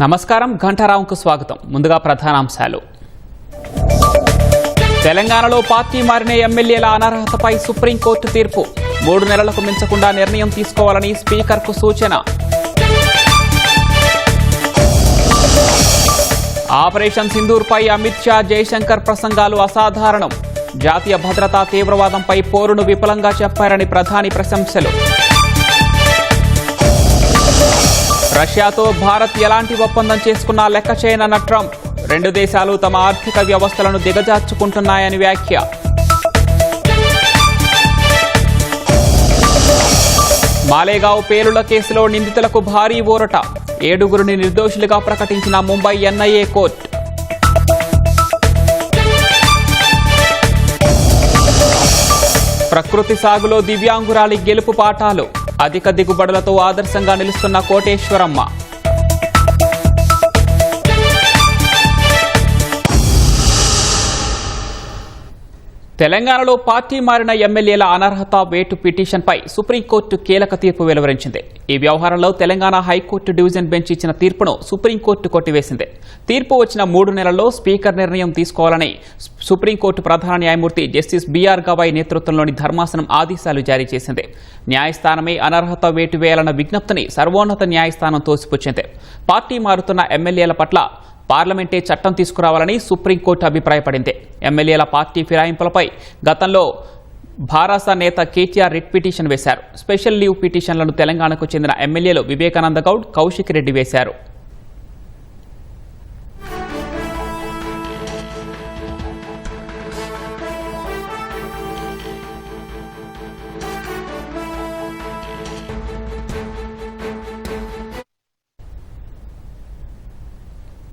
నమస్కారం, ఘంటారావుకు స్వాగతం. ముందుగా ప్రధానాంశాలు. తెలంగాణలో పార్టీ మారిన ఎమ్మెల్యేల అనర్హతపై సుప్రీంకోర్టు తీర్పు. 3 నెలలకు మించకుండా నిర్ణయం తీసుకోవాలని స్పీకర్కు సూచన. ఆపరేషన్ సింధూర్పై అమిత్ షా, జైశంకర్ ప్రసంగాలు అసాధారణం. జాతీయ భద్రతా తీవ్రవాదంపై పోరును విఫలంగా చెప్పారని ప్రధాని ప్రశంసలు. రష్యాతో భారత్ ఎలాంటి ఒప్పందం చేసుకున్నా లెక్క చేయనన్న ట్రంప్. 2 దేశాలు తమ ఆర్థిక వ్యవస్థలను దిగజార్చుకుంటున్నాయని వ్యాఖ్య. మాలేగావ్ పేలుళ్ల కేసులో నిందితులకు భారీ ఊరట. 7గురిని నిర్దోషులుగా ప్రకటించిన ముంబై ఎన్ఐఏ కోర్టు. ప్రకృతి సాగులో దివ్యాంగురాలి గెలుపు పాఠాలు. అధిక దిగుబడులతో ఆదర్శంగా నిలుస్తున్న కోటేశ్వరమ్మ. తెలంగాణలో పార్టీ మారిన ఎమ్మెల్యేల అనర్హత వేటు పిటిషన్పై సుప్రీంకోర్టు కీలక తీర్పు వెలువరించింది. ఈ వ్యవహారంలో తెలంగాణ హైకోర్టు డివిజన్ బెంచ్ ఇచ్చిన తీర్పును సుప్రీంకోర్టు కొట్టివేసింది. తీర్పు వచ్చిన 3 నెలల్లో స్పీకర్ నిర్ణయం తీసుకోవాలని సుప్రీంకోర్టు ప్రధాన న్యాయమూర్తి జస్టిస్ బిఆర్ గవాయ్ నేతృత్వంలోని ధర్మాసనం ఆదేశాలు జారీ చేసింది. న్యాయస్థానమే అనర్హత వేటు వేయాలన్న విజ్ఞప్తిని సర్వోన్నత న్యాయస్థానం తోసిపుచ్చింది. పార్టీ మారుతున్న ఎమ్మెల్యేల పట్ల పార్లమెంటే చట్టం తీసుకురావాలని సుప్రీంకోర్టు అభిప్రాయపడింది. ఎమ్మెల్యేల పార్టీ ఫిరాయింపులపై గతంలో భారాస నేత కేటీఆర్ రిట్ పిటిషన్ వేశారు. స్పెషల్ లీవ్ పిటిషన్లను తెలంగాణకు చెందిన ఎమ్మెల్యేలు వివేకానంద గౌడ్, కౌశిక్ రెడ్డి వేశారు.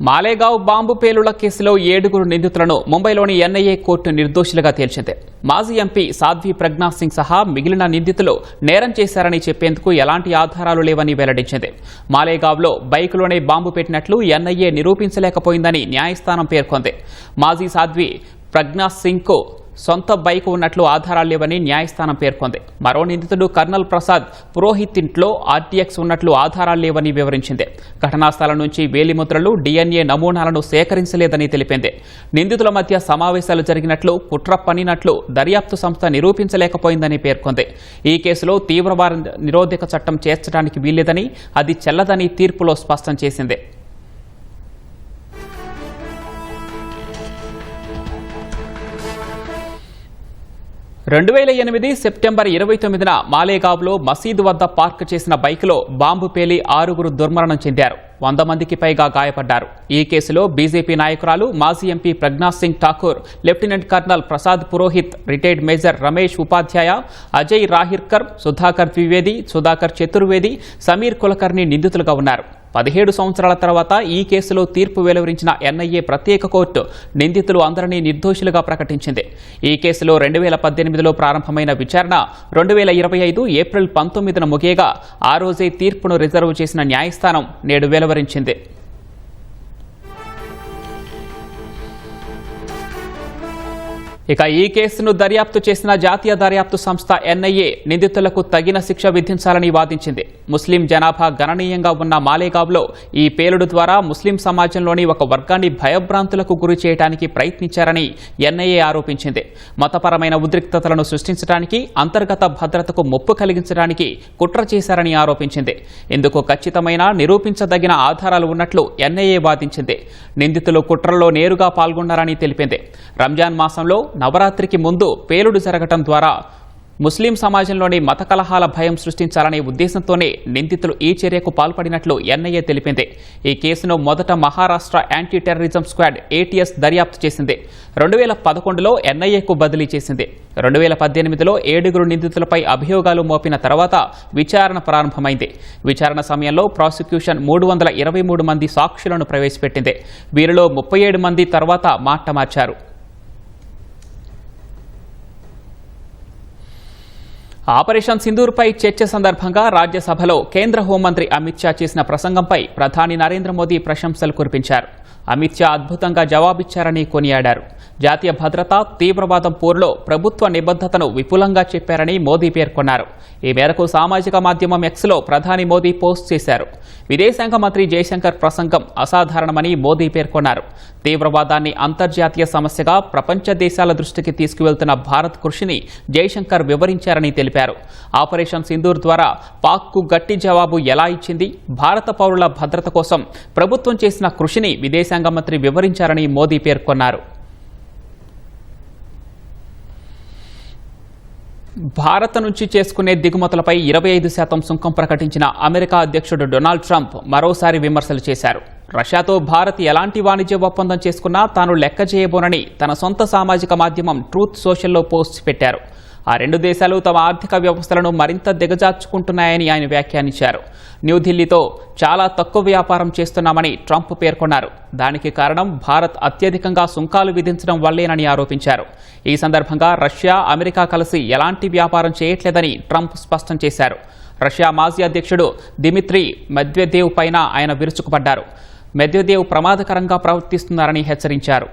మాలేగావ్ బాంబు పేలుళ్ల కేసులో 7గురు నిందితులను ముంబైలోని ఎన్ఐఏ కోర్టు నిర్దోషులుగా తేల్చింది. మాజీ ఎంపీ సాధ్వి ప్రజ్ఞా సింగ్ సహా మిగిలిన నిందితులు నేరం చేశారని చెప్పేందుకు ఎలాంటి ఆధారాలు లేవని వెల్లడించింది. మాలేగావ్లో బైకులోనే బాంబు పెట్టినట్లు ఎన్ఐఏ నిరూపించలేకపోయిందని న్యాయస్థానం పేర్కొంది. మాజీ సాధ్వి ప్రజ్ఞా సింగ్కు సొంత బైక్ ఉన్నట్లు ఆధారాలు లేవని న్యాయస్థానం పేర్కొంది. మరో నిందితుడు కర్నల్ ప్రసాద్ పురోహిత్ ఇంట్లో ఆర్టీఎక్స్ ఉన్నట్లు ఆధారాలు లేవని వివరించింది. ఘటనా స్థలం నుంచి వేలిముద్రలు, డిఎన్ఏ నమూనాలను సేకరించలేదని తెలిపింది. నిందితుల మధ్య సమావేశాలు జరిగినట్లు, కుట్ర పన్నినట్లు దర్యాప్తు సంస్థ నిరూపించలేకపోయిందని పేర్కొంది. ఈ కేసులో తీవ్రవాద నిరోధక చట్టం చేర్చడానికి వీల్లేదని, అది చెల్లదని తీర్పులో స్పష్టం చేసింది. సెప్టెంబర్ 29న మాలేగావ్లో మసీదు వద్ద పార్క్ చేసిన బైకులో బాంబు పేలి 6గురు దుర్మరణం చెందారు. 100 మందికి పైగా గాయపడ్డారు. ఈ కేసులో బీజేపీ నాయకురాలు, మాజీ MP Pragya Singh Thakur, lieutenant colonel Prasad Purohit, retired major Ramesh Upadhyay, Ajay రాహిర్కర్, Sudhakar Dwivedi, Sudhakar Chaturvedi, Sameer Kulkarni నిందితులుగా ఉన్నారు. 17 సంవత్సరాల తర్వాత ఈ కేసులో తీర్పు వెలువరించిన ఎన్ఐఏ ప్రత్యేక కోర్టు నిందితులు అందరినీ నిర్దోషులుగా ప్రకటించింది. ఈ కేసులో 2018లో ప్రారంభమైన విచారణ 2025 ఏప్రిల్ 19న ముగియగా ఆ రోజే తీర్పును రిజర్వ్ చేసిన న్యాయస్థానం నేడు వెలువరించింది. ఇక ఈ కేసును దర్యాప్తు చేసిన జాతీయ దర్యాప్తు సంస్థ ఎన్ఐఏ నిందితులకు తగిన శిక్ష విధించాలని వాదించింది. ముస్లిం జనాభా గణనీయంగా ఉన్న మాలేగావ్లో ఈ పేలుడు ద్వారా ముస్లిం సమాజంలోని ఒక వర్గాన్ని భయభ్రాంతులకు గురి చేయడానికి ప్రయత్నించారని ఎన్ఐఏ ఆరోపించింది. మతపరమైన ఉద్రిక్తతలను సృష్టించడానికి, అంతర్గత భద్రతకు ముప్పు కలిగించడానికి కుట్ర చేశారని ఆరోపించింది. ఇందుకు ఖచ్చితమైన, నిరూపించదగిన ఆధారాలు ఉన్నట్లు ఎన్ఐఏ వాదించింది. నిందితులు కుట్రలో నేరుగా పాల్గొన్నారని తెలిపింది. రంజాన్ మాసంలో నవరాత్రికి ముందు పేలుడు జరగటం ద్వారా ముస్లిం సమాజంలోని మత కలహాల భయం సృష్టించాలనే ఉద్దేశంతోనే నిందితులు ఈ చర్యకు పాల్పడినట్లు ఎన్ఐఏ తెలిపింది. ఈ కేసును మొదట Maharashtra anti terrorism squad ATS దర్యాప్తు చేసింది. 2011లో ఎన్ఐఏకు బదిలీ చేసింది. 2018లో 7గురు నిందితులపై అభియోగాలు మోపిన తర్వాత విచారణ ప్రారంభమైంది. విచారణ సమయంలో ప్రాసిక్యూషన్ 323 మంది సాక్షులను ప్రవేశపెట్టింది. వీరిలో 37 మంది తర్వాత మాట మార్చారు. ఆపరేషన్ సింధూర్పై చర్చ సందర్భంగా రాజ్యసభలో కేంద్ర హోంమంత్రి అమిత్ షా చేసిన ప్రసంగంపై ప్రధాని నరేంద్ర మోదీ ప్రశంసలు కురిపించారు. అమిత్ షా అద్భుతంగా జవాబిచ్చారని కొనియాడారు. జాతీయ భద్రత, తీవ్రవాదం పోరులో ప్రభుత్వ నిబద్ధతను విపులంగా చెప్పారని మోదీ పేర్కొన్నారు. ఈ మేరకు సామాజిక మాధ్యమం ఎక్స్లో ప్రధాని మోదీ పోస్ట్ చేశారు. విదేశాంగ మంత్రి జయశంకర్ ప్రసంగం అసాధారణమని మోదీ పేర్కొన్నారు. తీవ్రవాదాన్ని అంతర్జాతీయ సమస్యగా ప్రపంచ దేశాల దృష్టికి తీసుకువెళ్తున్న భారత్ కృషిని జయశంకర్ వివరించారని తెలిపారు. ఆపరేషన్ సింధూర్ ద్వారా పాక్కు గట్టి జవాబు ఎలా ఇచ్చింది, భారత పౌరుల భద్రత కోసం ప్రభుత్వం చేసిన కృషిని విదేశాంగ మంత్రి వివరించారని మోదీ పేర్కొన్నారు. భారత్ నుంచి చేసుకునే దిగుమతులపై 25% సుంకం ప్రకటించిన అమెరికా అధ్యక్షుడు డొనాల్డ్ ట్రంప్ మరోసారి విమర్శలు చేశారు. రష్యాతో భారత్ ఎలాంటి వాణిజ్య ఒప్పందం చేసుకున్నా తాను లెక్క చేయబోనని తన సొంత సామాజిక మాధ్యమం ట్రూత్ సోషల్లో పోస్ట్ పెట్టారు. ఆ రెండు దేశాలు తమ ఆర్థిక వ్యవస్థలను మరింత దిగజార్చుకుంటున్నాయని ఆయన వ్యాఖ్యానించారు. న్యూఢిల్లీతో చాలా తక్కువ వ్యాపారం చేస్తున్నామని ట్రంప్ పేర్కొన్నారు. దానికి కారణం భారత్ అత్యధికంగా సుంకాలు విధించడం వల్లేనని ఆరోపించారు. ఈ సందర్భంగా రష్యా, అమెరికా కలిసి ఎలాంటి వ్యాపారం చేయట్లేదని ట్రంప్ స్పష్టం చేశారు. రష్యా మాజీ అధ్యక్షుడు దిమిత్రీ మెద్వెదేవ్ పైన ఆయన విరుచుకుపడ్డారు. మెద్వెదేవ్ ప్రమాదకరంగా ప్రవర్తిస్తున్నారని హెచ్చరించారు.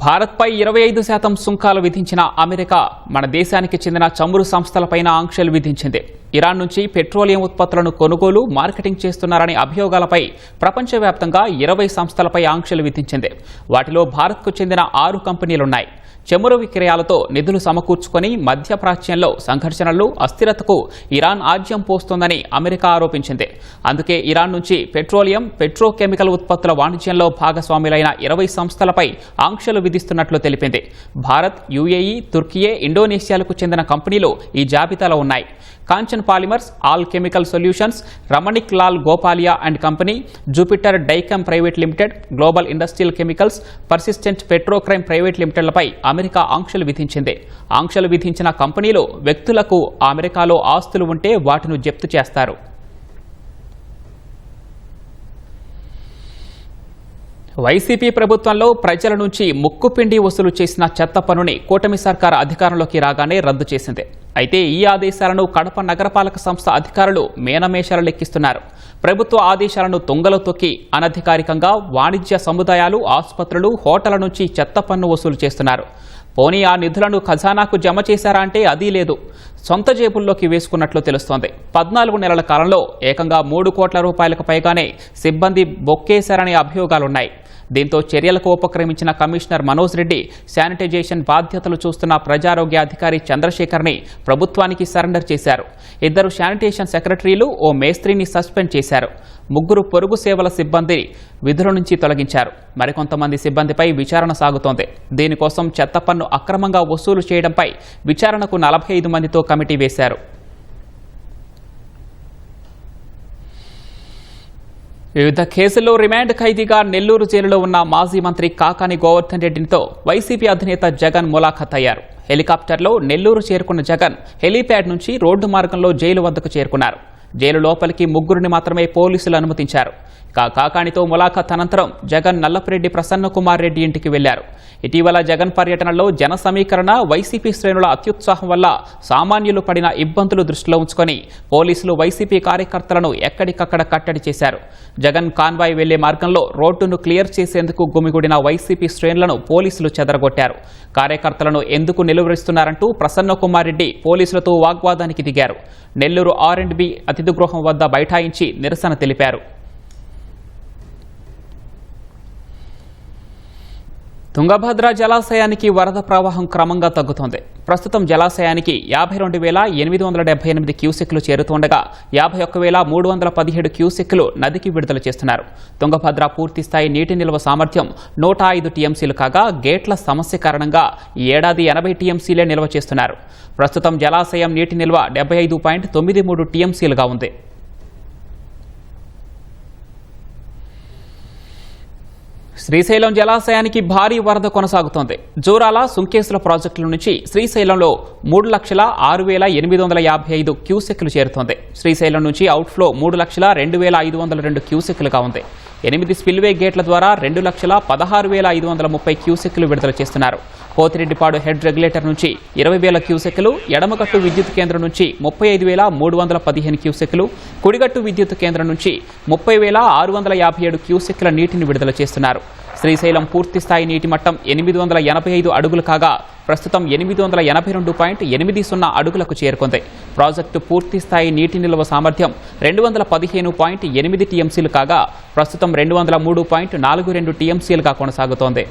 భారత్పై 25% సుంకాలు విధించిన అమెరికా మన దేశానికి చెందిన చమురు సంస్థలపైన ఆంక్షలు విధించింది. ఇరాన్ నుంచి పెట్రోలియం ఉత్పత్తులను కొనుగోలు, మార్కెటింగ్ చేస్తున్నారనే అభియోగాలపై ప్రపంచవ్యాప్తంగా 20 సంస్థలపై ఆంక్షలు విధించింది. వాటిలో భారత్కు చెందిన 6 కంపెనీలున్నాయి. చమురు విక్రయాలతో నిధులు సమకూర్చుకొని మధ్యప్రాచ్యంలో సంఘర్షణలు, అస్థిరతకు ఇరాన్ ఆజ్యం పోస్తోందని అమెరికా ఆరోపించింది. అందుకే ఇరాన్ నుంచి పెట్రోలియం, పెట్రోకెమికల్ ఉత్పత్తుల వాణిజ్యంలో భాగస్వాములైన 20 సంస్థలపై ఆంక్షలు విధిస్తున్నట్లు తెలిపింది. భారత్, యుఏఈ, తుర్కియే, ఇండోనేషియాలకు చెందిన కంపెనీలు ఈ జాబితాలో ఉన్నాయి. Kanchan polymers, alchemical solutions, Ramnik Lal Gopalia and company, Jupiter dyechem private limited, global industrial chemicals, persistent petrochem private లిమిటెడ్లపై అమెరికా ఆంక్షలు విధించింది. ఆంక్షలు విధించిన కంపెనీలు, వ్యక్తులకు అమెరికాలో ఆస్తులు ఉంటే వాటిని జప్తు చేస్తారు. వైసీపీ ప్రభుత్వంలో ప్రజల నుంచి ముక్కుపిండి వసూలు చేసిన చెత్త పన్నుని కూటమి సర్కారు అధికారంలోకి రాగానే రద్దు చేసింది. అయితే ఈ ఆదేశాలను కడప నగరపాలక సంస్థ అధికారులు మేనమేషాలు లెక్కిస్తున్నారు. ప్రభుత్వ ఆదేశాలను తుంగలో తొక్కి అనధికారికంగా వాణిజ్య సముదాయాలు, ఆసుపత్రులు, హోటళ్ల నుంచి చెత్త పన్ను వసూలు చేస్తున్నారు. పోనీ ఆ నిధులను ఖజానాకు జమ చేశారా అంటే అదీ లేదు. సొంత జేబుల్లోకి వేసుకున్నట్లు తెలుస్తోంది. 14 నెలల కాలంలో ఏకంగా 3 కోట్ల రూపాయలకు పైగానే సిబ్బంది బొక్కేశారనే అభియోగాలున్నాయి. దీంతో చర్యలకు ఉపక్రమించిన కమిషనర్ మనోజ్ రెడ్డి శానిటైజేషన్ బాధ్యతలు చూస్తున్న ప్రజారోగ్య అధికారి చంద్రశేఖర్ని ప్రభుత్వానికి సరెండర్ చేశారు. 2 శానిటేషన్ సెక్రటరీలు, ఓ మేస్త్రిని సస్పెండ్ చేశారు. 3 పొరుగు సేవల సిబ్బంది విధుల నుంచి తొలగించారు. మరికొంతమంది సిబ్బందిపై విచారణ సాగుతోంది. దీనికోసం చెత్త పన్ను అక్రమంగా వసూలు చేయడంపై విచారణకు 45 మందితో కమిటీ వేశారు. వివిధ కేసుల్లో రిమాండ్ ఖైదీగా నెల్లూరు జైలులో ఉన్న మాజీ మంత్రి కాకాని గోవర్ధన్ రెడ్డితో వైసీపీ అధినేత జగన్ ములాఖత్ అయ్యారు. హెలికాప్టర్లో నెల్లూరు చేరుకున్న జగన్ హెలీప్యాడ్ నుంచి రోడ్డు మార్గంలో జైలు వద్దకు చేరుకున్నారు. జైలు లోపలికి 3 మాత్రమే పోలీసులు అనుమతించారు. కాకానితో ములాఖత్ అనంతరం జగన్ నల్లపురెడ్డి ప్రసన్నకుమార్ రెడ్డి ఇంటికి వెళ్లారు. ఇటీవల జగన్ పర్యటనలో జన సమీకరణ, వైసీపీ శ్రేణుల అత్యుత్సాహం వల్ల సామాన్యులు పడిన ఇబ్బందులు దృష్టిలో ఉంచుకొని పోలీసులు వైసీపీ కార్యకర్తలను ఎక్కడికక్కడ కట్టడి చేశారు. జగన్ కాన్వాయ్ వెళ్లే మార్గంలో రోడ్డును క్లియర్ చేసేందుకు గుమిగూడిన వైసీపీ శ్రేణులను పోలీసులు చెదరగొట్టారు. కార్యకర్తలను ఎందుకు నిలువరిస్తున్నారంటూ ప్రసన్నకుమార్ రెడ్డి పోలీసులతో వాగ్వాదానికి దిగారు. నెల్లూరు R&B అతిథి గృహం వద్ద బైఠాయించి నిరసన తెలిపారు. తుంగభద్ర జలాశయానికి వరద ప్రవాహం క్రమంగా తగ్గుతోంది. ప్రస్తుతం జలాశయానికి 52,878 క్యూసెక్లు చేరుతుండగా 51,317 క్యూసెక్లు నదికి విడుదల చేస్తున్నారు. తుంగభద్ర పూర్తిస్థాయి నీటి నిల్వ సామర్థ్యం 105 టీఎంసీలు కాగా గేట్ల సమస్య కారణంగా ఈ ఏడాది 80 టీఎంసీలే నిల్వ చేస్తున్నారు. ప్రస్తుతం జలాశయం నీటి నిల్వ 75.93 టీఎంసీలుగా ఉంది. శ్రీశైలం జలాశయానికి భారీ వరద కొనసాగుతోంది. జూరాల, సుంకేసుల ప్రాజెక్టుల నుంచి శ్రీశైలంలో 3,06,855 క్యూసెక్లు చేరుతోంది. శ్రీశైలం నుంచి అవుట్ఫ్లో 3,02,502 క్యూసెక్లుగా ఉంది. 8 స్పిల్వే గేట్ల ద్వారా 2,16,530 క్యూసెక్లు విడుదల చేస్తున్నారు. పోతిరెడ్డిపాడు హెడ్ రెగ్యులేటర్ నుంచి 20,000 క్యూసెక్లు, ఎడమగట్టు విద్యుత్ కేంద్రం నుంచి 35,315 క్యూసెక్లు, కుడిగట్టు విద్యుత్ కేంద్రం నుంచి 30,657 క్యూసెక్ల నీటిని విడుదల చేస్తున్నారు. శ్రీశైలం పూర్తిస్థాయి నీటి మట్టం 885 అడుగులు కాగా ప్రస్తుతం 882.80 అడుగులకు చేరుకుంది. ప్రాజెక్టు పూర్తిస్థాయి నీటి నిల్వ సామర్థ్యం 215.8 టీఎంసీలు కాగా ప్రస్తుతం 203.42 టీఎంసీలుగా కొనసాగుతోంది.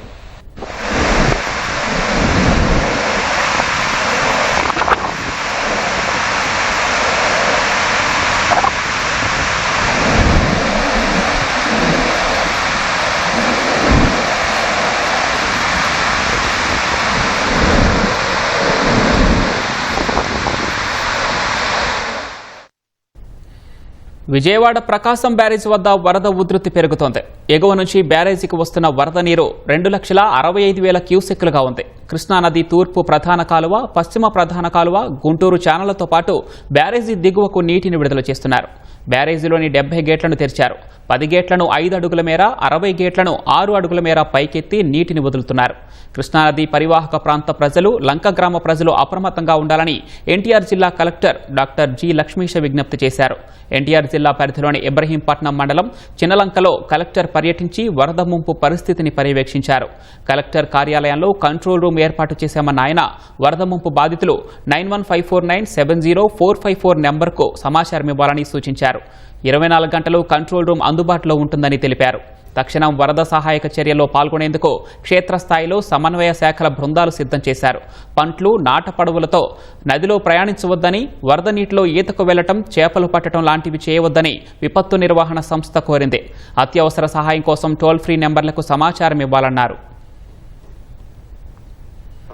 విజయవాడ ప్రకాశం బ్యారేజ్ వద్ద వరద ఉధృతి పెరుగుతోంది. ఎగువ నుంచి బ్యారేజీకి వస్తున్న వరద నీరు 2,65,000 క్యూసెక్కులుగా ఉంది. కృష్ణానది తూర్పు ప్రధాన కాలువ, పశ్చిమ ప్రధాన కాలువ, గుంటూరు ఛానళ్లతో పాటు బ్యారేజీ దిగువకు నీటిని విడుదల చేస్తున్నారు. బ్యారేజీలోని 70 గేట్లను తెరిచారు. 10 గేట్లను 5 అడుగుల మేర, 60 గేట్లను 6 అడుగుల మేర పైకెత్తి నీటిని వదులుతున్నారు. కృష్ణానది పరివాహక ప్రాంత ప్రజలు, లంక గ్రామ ప్రజలు అప్రమత్తంగా ఉండాలని ఎన్టీఆర్ జిల్లా కలెక్టర్ డాక్టర్ జి లక్ష్మీశ విజ్ఞప్తి చేశారు. ఎన్టీఆర్ జిల్లా పరిధిలోని ఇబ్రహీంపట్నం మండలం చిన్నలంకలో కలెక్టర్ పర్యటించి వరద ముంపు పరిస్థితిని పర్యవేక్షించారు. కలెక్టర్ కార్యాలయంలో కంట్రోల్ రూమ్ ఏర్పాటు చేశామన్న ఆయన వరద ముంపు బాధితులు 9154970454 నెంబర్కు సమాచారం ఇవ్వాలని సూచించారు. 24 గంటలు కంట్రోల్ రూమ్ అందుబాటులో ఉంటుందని తెలిపారు. తక్షణం వరద సహాయక చర్యల్లో పాల్గొనేందుకు క్షేత్రస్థాయిలో సమన్వయ శాఖల బృందాలు సిద్ధం చేశారు. పంట్లు, నాటపడవులతో నదిలో ప్రయాణించవద్దని, వరద నీటిలో ఈతకు వెళ్లటం, చేపలు పట్టడం లాంటివి చేయవద్దని విపత్తు నిర్వహణ సంస్థ కోరింది. అత్యవసర సహాయం కోసం టోల్ ఫ్రీ నెంబర్లకు సమాచారం ఇవ్వాలన్నారు.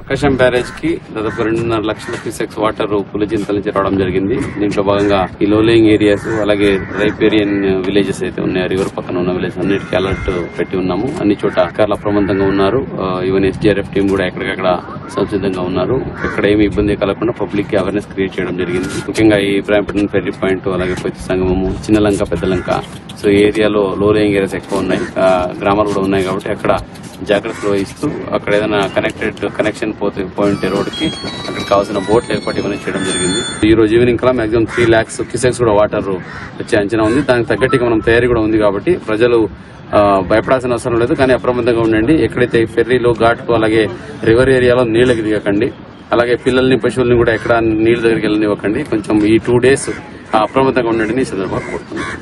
ప్రకాశం బ్యారేజ్ కి దాదాపు 2.5 లక్షల క్యూసెక్స్ వాటర్ పులిచింతల నుంచి రావడం జరిగింది. దీంట్లో భాగంగా ఈ లోలేయింగ్ ఏరియాస్ అలాగే రైపేరియన్ విలేజెస్ అయితే ఉన్నాయి, రివర్ పక్కన ఉన్న విలేజెస్ అన్నిటికీ అలర్ట్ పెట్టి ఉన్నాము. అన్ని చోట అధికారులు అప్రమత్తంగా ఉన్నారు. ఈవెన్ ఎస్డీఆర్ఎఫ్ టీం కూడా ఎక్కడికక్కడ సంసిద్ధంగా ఉన్నారు. ఎక్కడ ఏమి ఇబ్బంది కలగకుండా పబ్లిక్ కి అవేర్నెస్ క్రియేట్ చేయడం జరిగింది. ముఖ్యంగా ఈ ఇబ్రాహీంపట్నం ఫెర్రీ పాయింట్, అలాగే పొత్తి సంగమము, చిన్నలంక, పెద్దలంక, సో ఈ ఏరియాలో లోలేయింగ్ ఏరియాస్ ఎక్కువ ఉన్నాయి, గ్రామాలు కూడా ఉన్నాయి. కాబట్టి అక్కడ జాగ్రత్తలు వహిస్తూ అక్కడ ఏదైనా కనెక్షన్ పాయింట్ రోడ్ కి అక్కడ కావాల్సిన బోట్లు ఏర్పాటు ఇవన్నీ చేయడం జరిగింది. ఈ రోజు ఈవినింగ్ కల్లా మాక్సిమం 3 lakhs క్యూసెక్స్ కూడా వాటర్ వచ్చే అంచనా ఉంది. దానికి తగ్గట్టుగా మనం తయారీ కూడా ఉంది. కాబట్టి ప్రజలు భయపడాల్సిన అవసరం లేదు, కానీ అప్రమత్తంగా ఉండండి. ఎక్కడైతే ఫెర్రీలు, ఘాట్లు అలాగే రివర్ ఏరియాలో నీళ్ళకి దిగకండి. అలాగే పిల్లల్ని, పశువుల్ని కూడా ఎక్కడ నీళ్ళ దగ్గరికి వెళ్ళనివ్వకండి. కొంచెం ఈ 2 days అప్రమత్తంగా ఉండండి ఈ సందర్భంగా కోరుతున్నాను.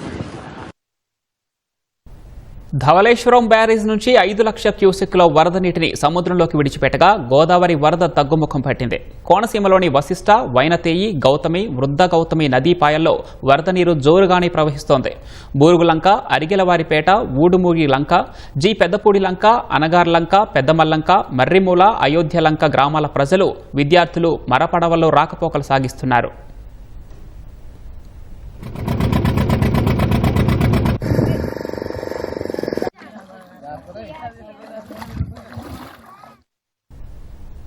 ధవళేశ్వరం బ్యారేజ్ నుంచి 5 లక్షల క్యూసెక్ల వరద నీటిని సముద్రంలోకి విడిచిపెట్టగా గోదావరి వరద తగ్గుముఖం పట్టింది. కోనసీమలోని వశిష్ట, వైనతేయి, గౌతమి, వృద్ధ గౌతమి నదీపాయల్లో వరద నీరు జోరుగానే ప్రవహిస్తోంది. బూరుగులంక, అరిగెలవారిపేట, ఊడుమూగి లంక, జి పెద్దపూడి లంక, అనగార్లంక, పెద్దమల్లంక, మర్రిమూల, అయోధ్య లంక గ్రామాల ప్రజలు, విద్యార్థులు మరపడవల్లో రాకపోకలు సాగిస్తున్నారు.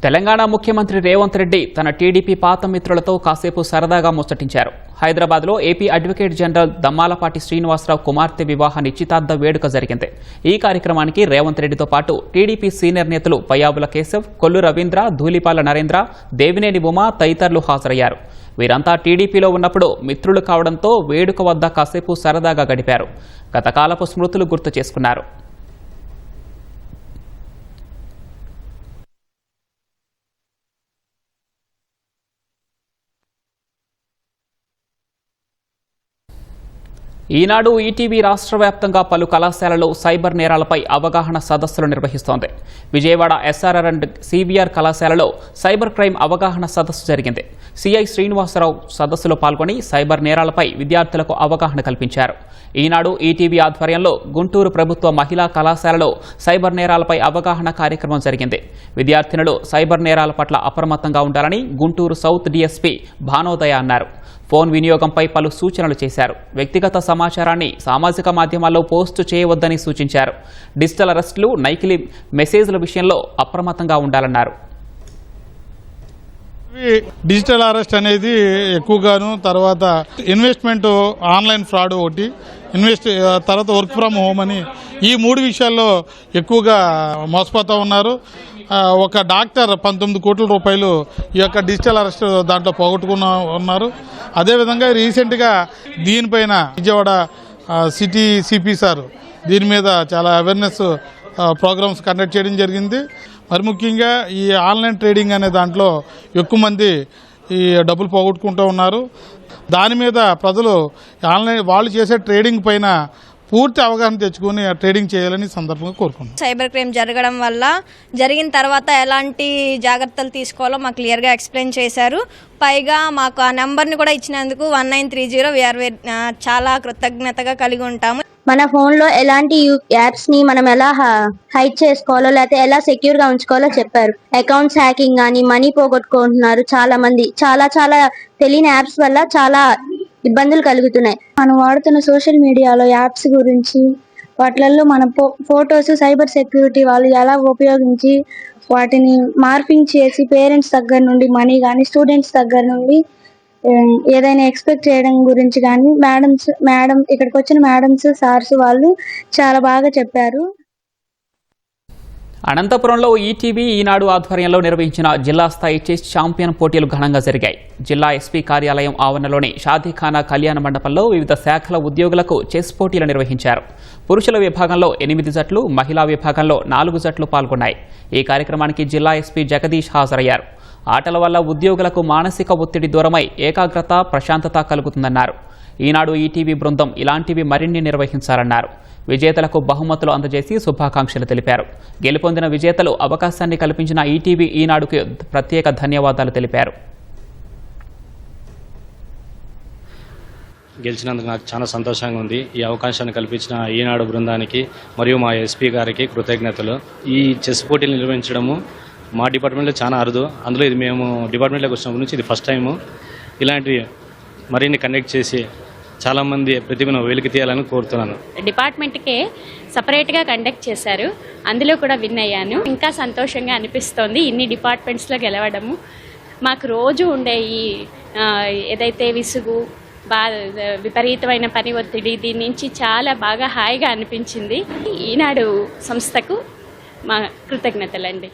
తెలంగాణ ముఖ్యమంత్రి రేవంత్ రెడ్డి తన టీడీపీ పాత మిత్రులతో కాసేపు సరదాగా ముచ్చటించారు. హైదరాబాద్లో AP advocate general Dammalapati Srinivasarao కుమార్తె వివాహ నిశ్చితార్థ వేడుక జరిగింది. ఈ కార్యక్రమానికి రేవంత్ రెడ్డితో పాటు టీడీపీ సీనియర్ నేతలు పయ్యావుల కేశవ్, కొల్లు రవీంద్ర, ధూళిపాల నరేంద్ర, దేవినేని ఉమా తదితరులు హాజరయ్యారు. వీరంతా టీడీపీలో ఉన్నప్పుడు మిత్రులు కావడంతో వేడుక వద్ద కాసేపు సరదాగా గడిపారు. గతకాలపు స్మృతులు గుర్తు చేసుకున్నారు. ఈనాడు ఈటీవీ రాష్ట్ర వ్యాప్తంగా పలు కళాశాలలో సైబర్ నేరాలపై అవగాహన సదస్సులు నిర్వహిస్తోంది. విజయవాడ ఎస్ఆర్ఆర్ అండ్ సిబిఆర్ కళాశాలలో సైబర్ క్రైమ్ అవగాహన సదస్సు జరిగింది. సిఐ శ్రీనివాసరావు సదస్సులో పాల్గొని సైబర్ నేరాలపై విద్యార్థులకు అవగాహన కల్పించారు. ఈనాడు ఈటీవీ ఆధ్వర్యంలో గుంటూరు ప్రభుత్వ మహిళా కళాశాలలో సైబర్ నేరాలపై అవగాహన కార్యక్రమం జరిగింది. విద్యార్థినులు సైబర్ నేరాల పట్ల అప్రమత్తంగా ఉండాలని గుంటూరు సౌత్ డీఎస్పీ భానోదయ అన్నారు. ఫోన్ వినియోగంపై పలు సూచనలు చేశారు. వ్యక్తిగత సమాచారాన్ని సామాజిక మాధ్యమాల్లో పోస్టు చేయవద్దని సూచించారు. డిజిటల్ అరెస్టులు, నకిలీ మెసేజ్ల విషయంలో అప్రమత్తంగా ఉండాలన్నారు. డిజిటల్ అరెస్ట్ అనేది ఎక్కువగాను, తర్వాత ఇన్వెస్ట్మెంట్ ఆన్లైన్ ఫ్రాడ్ ఒకటి, తర్వాత వర్క్ ఫ్రమ్ హోమ్ అని ఈ 3 విషయాల్లో ఎక్కువగా మోసపోతూ ఉన్నారు. ఒక డాక్టర్ 19 కోట్ల రూపాయలు ఈ యొక్క డిజిటల్ అరెస్ట్ దాంట్లో ఉన్నారు. అదేవిధంగా రీసెంట్గా దీనిపైన విజయవాడ సిటీ సిపి సార్ దీని మీద చాలా అవేర్నెస్ ప్రోగ్రామ్స్ కండక్ట్ చేయడం జరిగింది. మరి ముఖ్యంగా ఈ ఆన్లైన్ ట్రేడింగ్ అనే దాంట్లో ఎక్కువ మంది ఈ డబ్బులు పోగొట్టుకుంటూ ఉన్నారు. దాని మీద ప్రజలు వాళ్ళు చేసే ట్రేడింగ్ పైన పూర్తి అవగాహన తెచ్చుకొని ట్రేడింగ్ చేయాలని సందర్భంగా కోరుకుంటున్నాం. సైబర్ క్రైమ్ జరగడం వల్ల జరిగిన తర్వాత ఎలాంటి జాగ్రత్తలు తీసుకోవాలో మాకు క్లియర్గా ఎక్స్ప్లెయిన్ చేశారు. పైగా మాకు ఆ నెంబర్ని కూడా ఇచ్చినందుకు 1930 వీఆర్ చాలా కృతజ్ఞతగా కలిగి ఉంటాము. మన ఫోన్లో ఎలాంటి యాప్స్ని మనం ఎలా హైడ్ చేసుకోవాలో లేకపోతే ఎలా సెక్యూర్గా ఉంచుకోవాలో చెప్పారు. అకౌంట్స్ హ్యాకింగ్ కానీ మనీ పోగొట్టుకుంటున్నారు చాలా మంది. చాలా తెలియని యాప్స్ వల్ల చాలా ఇబ్బందులు కలుగుతున్నాయి. మనం వాడుతున్న సోషల్ మీడియాలో యాప్స్ గురించి వాటిల్లో మన ఫొటోస్ సైబర్ సెక్యూరిటీ వాళ్ళు ఎలా ఉపయోగించి వాటిని మార్పింగ్ చేసి పేరెంట్స్ దగ్గర నుండి మనీ కానీ స్టూడెంట్స్ దగ్గర నుండి ఏదైనా ఎక్స్పెక్ట్ చేయడం గురించి కానీ మేడం ఇక్కడికి వచ్చిన మేడమ్స్ సార్స్ వాళ్ళు చాలా బాగా చెప్పారు. అనంతపురంలో ఈటీవీ ఈనాడు ఆధ్వర్యంలో నిర్వహించిన జిల్లా స్థాయి చెస్ ఛాంపియన్ పోటీలు ఘనంగా జరిగాయి. జిల్లా ఎస్పీ కార్యాలయం ఆవరణలోని షాదీఖానా కళ్యాణ మండపంలో వివిధ శాఖల ఉద్యోగులకు చెస్ పోటీలు నిర్వహించారు. పురుషుల విభాగంలో 8 జట్లు, మహిళా విభాగంలో 4 జట్లు పాల్గొన్నాయి. ఈ కార్యక్రమానికి జిల్లా ఎస్పీ జగదీష్ హాజరయ్యారు. ఆటల వల్ల ఉద్యోగులకు మానసిక ఒత్తిడి దూరమై ఏకాగ్రత, ప్రశాంతత కలుగుతుందన్నారు. ఈనాడు ఈటీవీ బృందం ఇలాంటివి మరిన్ని నిర్వహించాలన్నారు. విజేతలకు బహుమతులు అందజేసి శుభాకాంక్షలు తెలిపారు. గెలుపొందిన విజేతలు అవకాశాన్ని కల్పించిన ఈటీవీ ఈనాడుకి ప్రత్యేక ధన్యవాదాలు తెలిపారు. గెలిచినందుకు నాకు చాలా సంతోషంగా ఉంది. ఈ అవకాశాన్ని కల్పించిన ఈనాడు బృందానికి మరియు మా ఎస్పీ గారికి కృతజ్ఞతలు. ఈ చెస్ పోటీలు నిర్వహించడము మా డిపార్ట్మెంట్లో చాలా అరుదు. అందులో ఇది మేము డిపార్ట్మెంట్లోకి వచ్చినప్పటి నుంచి ఇది ఫస్ట్ టైము. ఇలాంటివి మరిన్ని కండక్ట్ చేసి చాలామంది ప్రతిభను వెలికి తీయాలని కోరుతున్నాను. డిపార్ట్మెంట్కే సపరేట్గా కండక్ట్ చేశారు, అందులో కూడా విన్ అయ్యాను. ఇంకా సంతోషంగా అనిపిస్తోంది ఇన్ని డిపార్ట్మెంట్స్లో గెలవడము. మాకు రోజు ఉండే ఈ ఏదైతే విసుగు, విపరీతమైన పని ఒత్తిడి, దీని నుంచి చాలా బాగా హాయిగా అనిపించింది. ఈనాడు సంస్థకు మా కృతజ్ఞతలండి.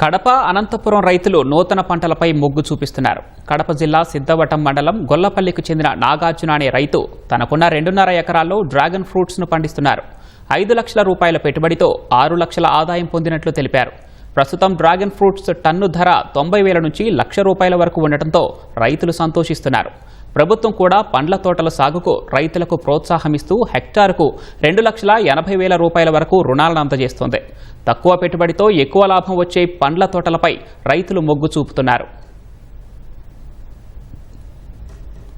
కడప, అనంతపురం రైతులు నూతన పంటలపై మొగ్గు చూపిస్తున్నారు. కడప జిల్లా సిద్ధవటం మండలం గొల్లపల్లికి చెందిన నాగార్జున అనే రైతు తనకున్న 2.5 ఎకరాల్లో డ్రాగన్ ఫ్రూట్స్ను పండిస్తున్నారు. 5 లక్షల రూపాయల పెట్టుబడితో 6 లక్షల ఆదాయం పొందినట్లు తెలిపారు. ప్రస్తుతం డ్రాగన్ ఫ్రూట్స్ టన్ను ధర 90,000 నుంచి ₹1,00,000 వరకు ఉండటంతో రైతులు సంతోషిస్తున్నారు. ప్రభుత్వం కూడా పండ్ల తోటల సాగుకు రైతులకు ప్రోత్సాహమిస్తూ హెక్టారుకు ₹2,80,000 వరకు రుణాలను అందజేస్తోంది. తక్కువ పెట్టుబడితో ఎక్కువ లాభం వచ్చే పండ్ల తోటలపై రైతులు మొగ్గు చూపుతున్నారు.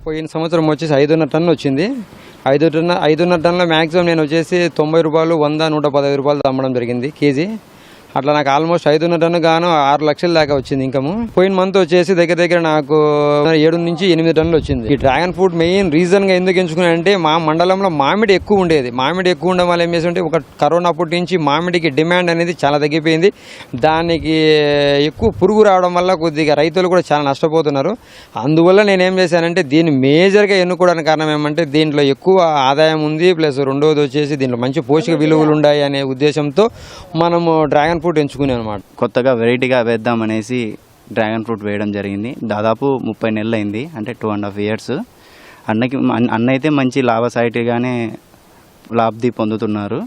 పోయిన సంవత్సరం వచ్చేసి 5.5 టన్ను వచ్చింది. 5.5 టన్నుల మ్యాక్సిమం నేను వచ్చేసి ₹90, ₹100, ₹115 అమ్మడం జరిగింది కేజీ. అట్లా నాకు ఆల్మోస్ట్ 5.5 టన్ను గాను 6 లక్షల దాకా వచ్చింది ఇన్కమ్. పోయిన మంత్ వచ్చేసి దగ్గర నాకు 7 నుంచి 8 టన్నులు వచ్చింది. ఈ డ్రాగన్ ఫ్రూట్ మెయిన్ రీజన్ గా ఎందుకు ఎంచుకున్నానంటే మా మండలంలో మామిడి ఎక్కువ ఉండేది. మామిడి ఎక్కువ ఉండడం వల్ల ఏం చేస్తుంటే ఒక కరోనా అప్పటి నుంచి మామిడికి డిమాండ్ అనేది చాలా తగ్గిపోయింది. దానికి ఎక్కువ పురుగు రావడం వల్ల కొద్దిగా రైతులు కూడా చాలా నష్టపోతున్నారు. అందువల్ల నేనేం చేశానంటే దీన్ని మేజర్గా ఎన్నుకోవడానికి కారణం ఏమంటే దీంట్లో ఎక్కువ ఆదాయం ఉంది, ప్లస్ రెండోది వచ్చేసి దీంట్లో మంచి పోషక విలువలు ఉన్నాయి అనే ఉద్దేశంతో మనము డ్రాగన్ ఫ్రూట్ ఎంచుకునే అనమాట. కొత్తగా వెరైటీగా వేద్దామనేసి డ్రాగన్ ఫ్రూట్ వేయడం జరిగింది. దాదాపు 30 నెలలు అయింది, అంటే 2.5 ఇయర్స్. అన్న అయితే మంచి లాభసాటిగానే లాబ్ధి పొందుతున్నారు.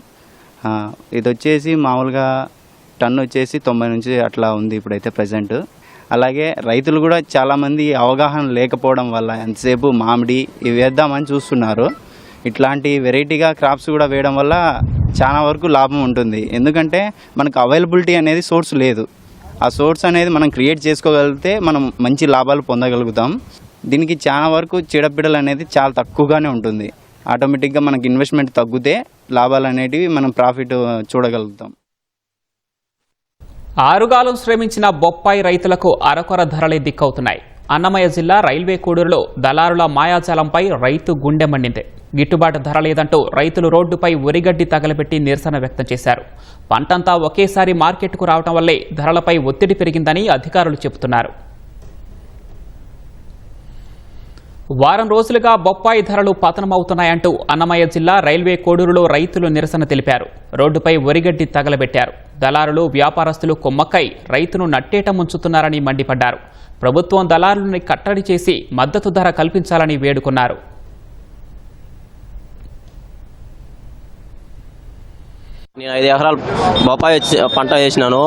ఇది వచ్చేసి మామూలుగా టన్ను వచ్చేసి 90 నుంచి అట్లా ఉంది ఇప్పుడైతే ప్రజెంట్. అలాగే రైతులు కూడా చాలామంది అవగాహన లేకపోవడం వల్ల ఎంతసేపు మామిడి ఇవి వేద్దామని చూస్తున్నారు. ఇట్లాంటి వెరైటీగా క్రాప్స్ కూడా వేయడం వల్ల చాలా వరకు లాభం ఉంటుంది. ఎందుకంటే మనకు అవైలబిలిటీ అనేది సోర్స్ లేదు. ఆ సోర్స్ అనేది మనం క్రియేట్ చేసుకోగలిగితే మనం మంచి లాభాలు పొందగలుగుతాం. దీనికి చాలా వరకు చీడపీడలు అనేది చాలా తక్కువగానే ఉంటుంది. ఆటోమేటిక్గా మనకి ఇన్వెస్ట్మెంట్ తగ్గితే లాభాలు అనేటివి మనం ప్రాఫిట్ చూడగలుగుతాం. ఆరుగాలం శ్రమించిన బొప్పాయి రైతులకు అరకొర ధరలే దిక్కవుతున్నాయి. అన్నమయ్య జిల్లా రైల్వే కోడూరులో దళారుల మాయాజాలంపై రైతు గుండె మండింది. గిట్టుబాటు ధర లేదంటూ రైతులు రోడ్డుపై ఉరిగడ్డి తగలబెట్టి నిరసన వ్యక్తం చేశారు. పంటంతా ఒకేసారి మార్కెట్కు రావడం వల్లే ధరలపై ఒత్తిడి పెరిగిందని అధికారులు చెబుతున్నారు. వారం రోజులుగా బొప్పాయి ధరలు పతనమవుతున్నాయంటూ అన్నమయ్య జిల్లా రైల్వే కోడూరులో రైతులు నిరసన తెలిపారు. రోడ్డుపై ఒరిగడ్డి తగలబెట్టారు. దళారులు వ్యాపారస్తులు కుమ్మక్కై రైతును నట్టేట ముంచుతున్నారని మండిపడ్డారు. ప్రభుత్వం దళారులని కట్టడి చేసి మద్దతు ధర కల్పించాలని వేడుకున్నారు. నేను 5 ఎకరాలు బొప్పాయి పంట వేసినాను.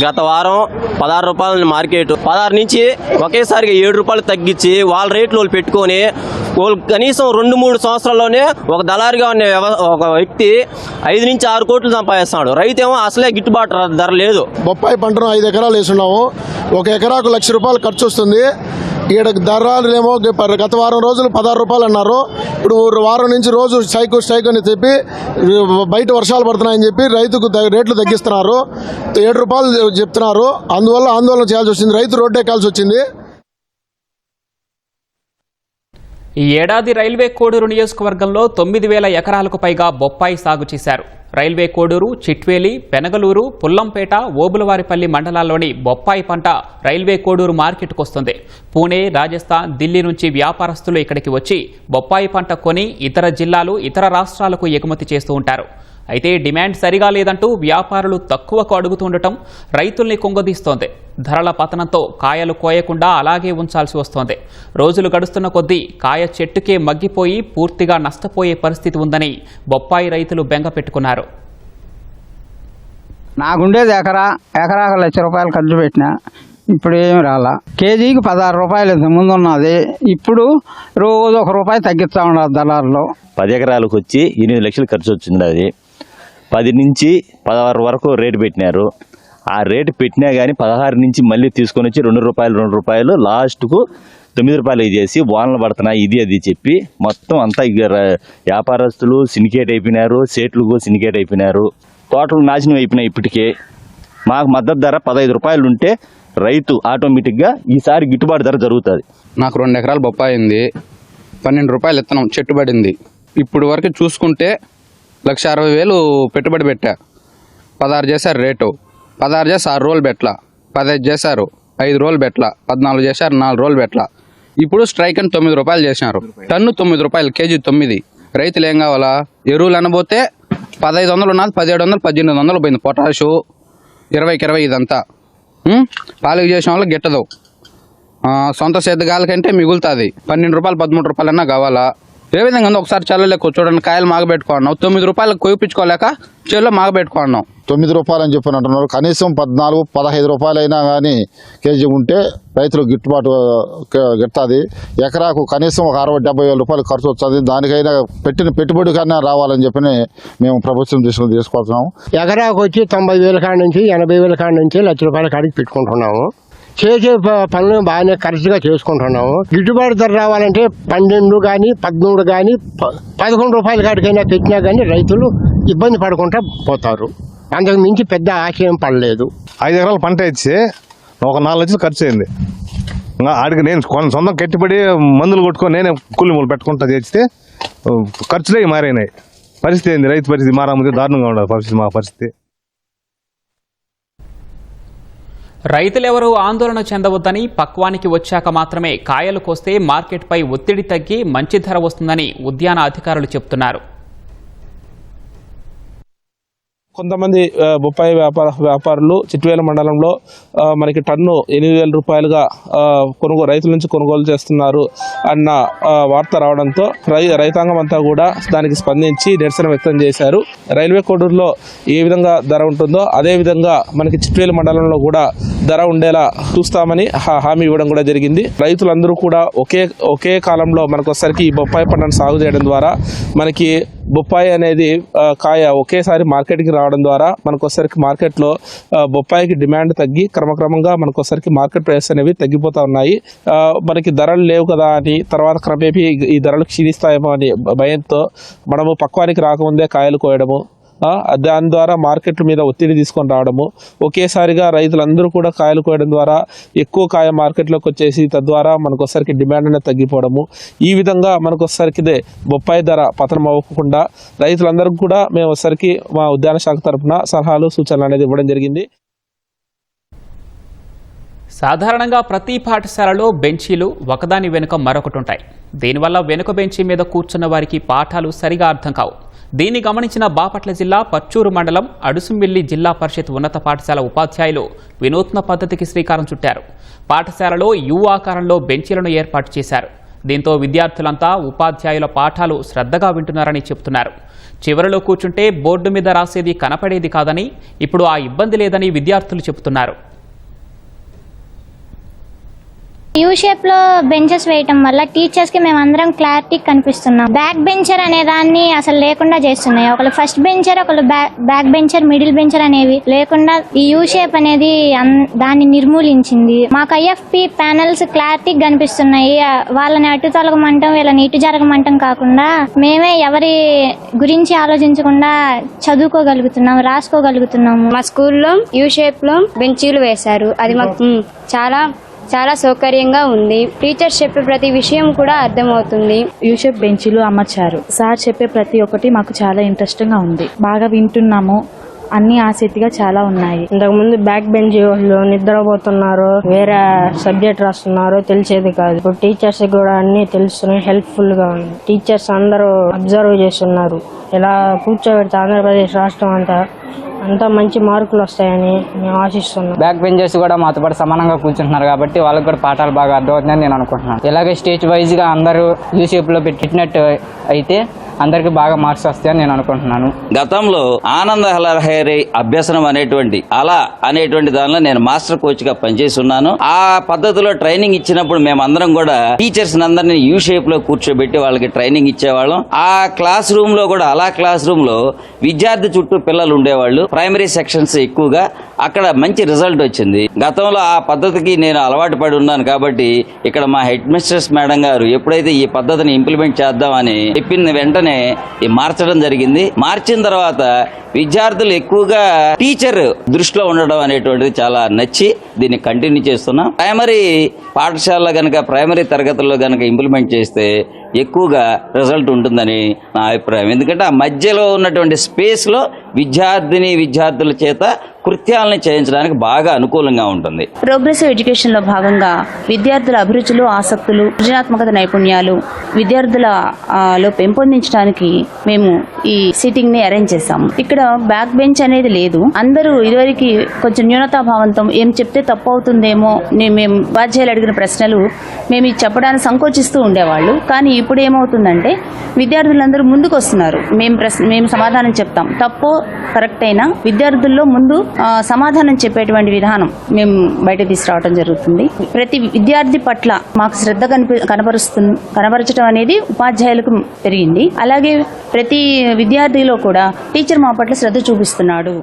గత వారం 16 రూపాయల మార్కెట్ 16 నుంచి ఒకేసారిగా 7 రూపాయలు తగ్గించి వాళ్ళ రేట్లు వాళ్ళు పెట్టుకొని వాళ్ళు కనీసం 2-3 సంవత్సరాల్లోనే ఒక దళారిగా ఉన్న ఒక వ్యక్తి 5 నుంచి 6 కోట్లు సంపాదిస్తున్నాడు. రైతు ఏమో అసలే గిట్టుబాటు ధర లేదు. బొప్పాయి పంటను 5 ఎకరాలు వేస్తున్నాము. ఒక ఎకరాకు 1,00,000 రూపాయలు ఖర్చు వస్తుంది. ఈడ ధరలేమో గత వారం రోజులు 16 రూపాయలు అన్నారు. ఇప్పుడు వారం నుంచి రోజు స్ట్రైక్ అని చెప్పి బయట వర్షాలు పడుతున్నాయని చెప్పి రైతుకు రేట్లు తగ్గిస్తున్నారు. 7 రూపాయలు చెప్తున్నారు. అందువల్ల ఆందోళన చేయాల్సి వచ్చింది. రైతు రోడ్డు ఎక్కాల్సి వచ్చింది. ఈ ఏడాది రైల్వే కోడూరు నియోజకవర్గంలో 9,000 ఎకరాలకు పైగా బొప్పాయి సాగు చేశారు. రైల్వే కోడూరు, చిట్వేలి, పెనగలూరు, పుల్లంపేట, ఓబులవారిపల్లి మండలాల్లోని బొప్పాయి పంట రైల్వే కోడూరు మార్కెట్కు వస్తుంది. పూణే, రాజస్థాన్, ఢిల్లీ నుంచి వ్యాపారస్తులు ఇక్కడికి వచ్చి బొప్పాయి పంట కొని ఇతర జిల్లాలు, ఇతర రాష్ట్రాలకు ఎగుమతి చేస్తూ ఉంటారు. అయితే డిమాండ్ సరిగా లేదంటూ వ్యాపారులు తక్కువకు అడుగుతుండటం రైతుల్ని కుంగదీస్తోంది. ధరల పతనంతో కాయలు కోయకుండా అలాగే ఉంచాల్సి వస్తోంది. రోజులు గడుస్తున్న కొద్దీ కాయ చెట్టుకే మగ్గిపోయి పూర్తిగా నష్టపోయే పరిస్థితి ఉందని బొప్పాయి రైతులు బెంగ పెట్టుకున్నారు. నాకుండేది ఎకరాకు 1,00,000 రూపాయలు ఖర్చు పెట్టినా ఇప్పుడు ఏమి రాలా. కేజీకి 16 రూపాయలు ఇంత ముందు ఉన్నది. ఇప్పుడు రోజు 1 రూపాయి తగ్గిస్తా ఉన్నారు దళారులు. 10 ఎకరాలకు వచ్చి 8 లక్షలు ఖర్చు వచ్చింది. అది 10 నుంచి 16 వరకు రేటు పెట్టినారు. ఆ రేటు పెట్టినా కానీ 16 నుంచి మళ్ళీ తీసుకొని వచ్చి 2 రూపాయలు లాస్ట్కు 9 రూపాయలు చేసి వానలు పడుతున్నాయి ఇది అది చెప్పి మొత్తం అంతా వ్యాపారస్తులు సిండికేట్ అయిపోయినారు. సేట్లకు సిండికేట్ అయిపోయినారు. తోటలు నాశనం అయిపోయినాయి. ఇప్పటికే మాకు మద్దతు ధర 15 రూపాయలు ఉంటే రైతు ఆటోమేటిక్గా ఈసారి గిట్టుబాటు ధర జరుగుతుంది. నాకు 2 ఎకరాలు బొప్పాయి ఉంది. 12 రూపాయలు ఇత్తనం చెట్టు పడింది. ఇప్పుడు వరకు చూసుకుంటే 1,60,000 పెట్టుబడి పెట్టా. 16 చేశారు రేటు. 16 చేసి 6 రోజులు పెట్టలా. 15 చేశారు 5 రోజులు పెట్టలా. 14 చేశారు 4 రోజులు పెట్టలా. ఇప్పుడు స్ట్రైక్ అని 9 రూపాయలు చేసినారు. టన్ను 9 రూపాయలు, కేజీ 9. రైతులు ఏం కావాలా? ఎరువులు అనబోతే 1,500 ఉన్నది 1,700, 1,800 పోయింది. పొటాషు 20కి 20 ఇదంతా. పాలిక చేసిన వాళ్ళకి గిట్టదు. సొంత సేద్యగాల కంటే మిగులుతుంది. 12 రూపాయలు 13 రూపాయలు అన్నా కావాలా? ఏ విధంగా ఉందో ఒకసారి చల్లలేక చూడండి. కాయలు మాగబెట్టుకున్నావు 9 రూపాయలకు కొయ్యించుకోలేక చేలో మాగబెట్టుకున్నావు. 9 రూపాయలు అని చెప్పని అంటున్నారు. కనీసం 14-15 రూపాయలు అయినా కానీ కేజీ ఉంటే రైతులకు గిట్టుబాటు గిట్టుతుంది. ఎకరాకు కనీసం ఒక 60-70 వేల రూపాయలు ఖర్చు వస్తుంది. దానికైనా పెట్టిన పెట్టుబడి కన్నా రావాలని చెప్పి మేము ప్రభుత్వం తీసుకొస్తున్నాము. ఎకరాకు వచ్చి 90,000 కాడ నుంచి 80,000 కాడ నుంచి 1,00,000 రూపాయల కాడికి పెట్టుకుంటున్నాము. చేసే పనులు బాగానే కరెక్ట్గా చేసుకుంటున్నాము. గిట్టుబాటు ధర రావాలంటే 12 కానీ 13 కానీ 11 రూపాయల కాడికైనా పెట్టినా కానీ రైతులు ఇబ్బంది పడకుండా పోతారు. అంతకు మించి పెద్ద ఆశయం పడలేదు. 5 ఎకరాల పంట ఇచ్చి ఒక 4 లక్షలు ఖర్చు అయింది. ఆడికి నేను సొంతం కట్టిపడి మందులు కొట్టుకొని నేనే కూలి మూలు పెట్టుకుంటా చేస్తే ఖర్చులే మారైనాయి. పరిస్థితి ఏంది? రైతు పరిస్థితి మారాముంది దారుణంగా ఉండదు పరిస్థితి. మా పరిస్థితి రైతులెవరూ ఆందోళన చెందవద్దని, పక్వానికి వచ్చాక మాత్రమే కాయలు కోస్తే మార్కెట్పై ఒత్తిడి తగ్గి మంచి ధర వస్తుందని ఉద్యాన అధికారులు చెబుతున్నారు. కొంతమంది బొప్పాయి వ్యాపారులు చిట్వేల మండలంలో మనకి టన్ను 8,000 రూపాయలుగా రైతుల నుంచి కొనుగోలు చేస్తున్నారు అన్న వార్త రావడంతో రైతాంగం అంతా కూడా దానికి స్పందించి నిరసన వ్యక్తం చేశారు. రైల్వే కోడూరులో ఏ విధంగా ధర ఉంటుందో అదే విధంగా మనకి చిట్వేల మండలంలో కూడా ధర ఉండేలా చూస్తామని హామీ ఇవ్వడం కూడా జరిగింది. రైతులందరూ కూడా ఒకే కాలంలో మనకొసరికి ఈ బొప్పాయి పంటను సాగు చేయడం ద్వారా మనకి బొప్పాయి అనేది కాయ ఒకేసారి మార్కెట్కి రావడం ద్వారా మనకొసరికి మార్కెట్లో బొప్పాయికి డిమాండ్ తగ్గి క్రమక్రమంగా మనకొసరికి మార్కెట్ ప్రైస్ అనేవి తగ్గిపోతూ ఉన్నాయి. మనకి ధరలు లేవు కదా అని తర్వాత క్రమేపీ ఈ ధరలు క్షీణిస్తాయేమో అని భయంతో మనము పక్వానికి రాకముందే కాయలు కోయడము, దాని ద్వారా మార్కెట్ల మీద ఒత్తిడి తీసుకొని రావడము, ఒకేసారిగా రైతులందరూ కూడా కాయలు కోయడం ద్వారా ఎక్కువ కాయ మార్కెట్లోకి వచ్చేసి తద్వారా మనకొసరికి డిమాండ్ అనేది తగ్గిపోవడము, ఈ విధంగా మనకొసరికి బొప్పాయి ధర పతనం అవ్వకుండా రైతులందరికీ కూడా మేము ఒకసారికి మా ఉద్యాన శాఖ తరఫున సలహాలు సూచనలు అనేది ఇవ్వడం జరిగింది. సాధారణంగా ప్రతి పాఠశాలలో బెంచీలు ఒకదాని వెనుక మరొకటి ఉంటాయి. దీనివల్ల వెనుక బెంచీ మీద కూర్చున్న వారికి పాఠాలు సరిగా అర్థం కావు. దీన్ని గమనించిన బాపట్ల జిల్లా పచ్చూరు మండలం అడుసుమిల్లి జిల్లా పరిషత్ ఉన్నత పాఠశాల ఉపాధ్యాయులు వినూత్న పద్ధతికి శ్రీకారం చుట్టారు. పాఠశాలలో యు ఆకారంలో బెంచీలను ఏర్పాటు చేశారు. దీంతో విద్యార్థులంతా ఉపాధ్యాయుల పాఠాలు శ్రద్ధగా వింటున్నారని చెబుతున్నారు. చివరిలో కూర్చుంటే బోర్డు మీద రాసేది కనపడేది కాదని, ఇప్పుడు ఆ ఇబ్బంది లేదని విద్యార్థులు చెబుతున్నారు. యూ షేప్ లో బెంచెస్ వేయటం వల్ల టీచర్స్ కి మేమందరం క్లారిటీ కనిపిస్తున్నాం. బ్యాక్ బెంచర్ అనే దాన్ని అసలు లేకుండా చేస్తున్నాయి. ఒకళ్ళు ఫస్ట్ బెంచర్, ఒకళ్ళు బ్యాక్ బెంచర్, మిడిల్ బెంచర్ అనేవి లేకుండా ఈ యూ షేప్ అనేది దాన్ని నిర్మూలించింది. మాకు ఐఎఫ్పి ప్యానల్స్ క్లారిటీ కనిపిస్తున్నాయి. వాళ్ళని అటు తొలగమంటాం, వీళ్ళని ఇటు జరగమంటాం కాకుండా మేమే ఎవరి గురించి ఆలోచించకుండా చదువుకోగలుగుతున్నాం, రాసుకోగలుగుతున్నాము. మా స్కూల్లో యూ షేప్ లో బెంచీలు వేశారు. అది మాకు చాలా సౌకర్యంగా ఉంది. టీచర్స్ చెప్పే ప్రతి విషయం కూడా అర్థమవుతుంది. యూషేప్ బెంచీలు అమర్చారు. సార్ చెప్పే ప్రతి ఒక్కటి మాకు చాలా ఇంట్రెస్టింగ్ గా ఉంది. బాగా వింటున్నాము. అన్ని ఆసక్తిగా చాలా ఉన్నాయి. ఇంతకుముందు బ్యాక్ బెంచ్ వాళ్ళు నిద్రపోతున్నారు, వేరే సబ్జెక్ట్ రాస్తున్నారు, తెలిసేది కాదు. ఇప్పుడు టీచర్స్ కూడా అన్ని తెలుస్తున్నాయి, హెల్ప్ఫుల్ గా ఉంది. టీచర్స్ అందరూ అబ్జర్వ్ చేస్తున్నారు. ఇలా కూర్చోబెడితే ఆంధ్రప్రదేశ్ రాష్ట్రం అంతా మంచి మార్కులు వస్తాయని మేము ఆశిస్తున్నాం. బ్యాక్ బెంచర్స్ కూడా మాతో పాటు సమానంగా కూర్చుంటున్నారు కాబట్టి వాళ్ళకి కూడా పాఠాలు బాగా అర్థమవుతుందని నేను అనుకుంటున్నాను. ఇలాగే స్టేజ్ వైజ్ గా అందరూ యూ షేప్ లో పెట్టినట్టు అయితే అందరికి బాగా మార్క్స్ వస్తాయని నేను అనుకుంటున్నాను. గతంలో ఆనంద లహరి అభ్యసనం అనేటువంటి దానిలో నేను మాస్టర్ కోచ్ గా పనిచేసి ఉన్నాను. ఆ పద్ధతిలో ట్రైనింగ్ ఇచ్చినప్పుడు మేమందరం కూడా టీచర్స్ అందరినీ యూ షేప్ లో కూర్చోబెట్టి వాళ్ళకి ట్రైనింగ్ ఇచ్చేవాళ్ళం. ఆ క్లాస్ రూమ్ లో కూడా క్లాస్ రూమ్ లో విద్యార్థి చుట్టూ పిల్లలు ఉండేవాళ్ళు. ప్రైమరీ సెక్షన్స్ ఎక్కువగా అక్కడ మంచి రిజల్ట్ వచ్చింది. గతంలో ఆ పద్ధతికి నేను అలవాటు పడి ఉన్నాను కాబట్టి ఇక్కడ మా హెడ్ మిస్ట్రెస్ మేడం గారు ఎప్పుడైతే ఈ పద్ధతిని ఇంప్లిమెంట్ చేద్దామని చెప్పిన వెంటనే మార్చడం జరిగింది. మార్చిన తర్వాత విద్యార్థులు ఎక్కువగా టీచర్ దృష్టిలో ఉండడం అనేటువంటిది చాలా నచ్చి దీన్ని కంటిన్యూ చేస్తున్నాం. ప్రైమరీ పాఠశాలలో గనక ప్రైమరీ తరగతుల్లో గనక ఇంప్లిమెంట్ చేస్తే ఎక్కువగా రిజల్ట్ ఉంటుందని నా అభిప్రాయం. ఎందుకంటే ఆ మధ్యలో ఉన్నటువంటి స్పేస్ లో విద్యార్థుల చేత కృత్యాలను చేయించడానికి బాగా అనుకూలంగా ఉంటుంది. ప్రోగ్రెసివ్ ఎడ్యుకేషన్ లో భాగంగా విద్యార్థుల అభిరుచులు, ఆసక్తులు, సృజనాత్మక నైపుణ్యాలు విద్యార్థులలో పెంపొందించడానికి మేము ఈ సిట్టింగ్ ని అరేంజ్ చేశాము. ఇక్కడ బ్యాక్ బెంచ్ అనేది లేదు. అందరూ ఇదివరకు కొంచెం న్యూనతాభావంతో ఏం చెప్తే తప్పు అవుతుందేమో మేము ఉపాధ్యాయులు అడిగిన ప్రశ్నలు మేము చెప్పడానికి సంకోచిస్తూ ఉండేవాళ్ళు. కానీ ఇప్పుడు ఏమవుతుందంటే విద్యార్థులందరూ ముందుకు వస్తున్నారు. మేము సమాధానం చెప్తాం, తప్పో కరెక్ట్ అయినా విద్యార్థుల్లో ముందు సమాధానం చెప్పేటువంటి విధానం మేము బయట తీసుకురావడం జరుగుతుంది. ప్రతి విద్యార్థి పట్ల మాకు శ్రద్ధ కనబరచడం అనేది ఉపాధ్యాయులకు పెరిగింది. అలాగే ప్రతి విద్యార్థిలో కూడా టీచర్ మా పట్ల శ్రద్ధ చూపిస్తున్నాడు.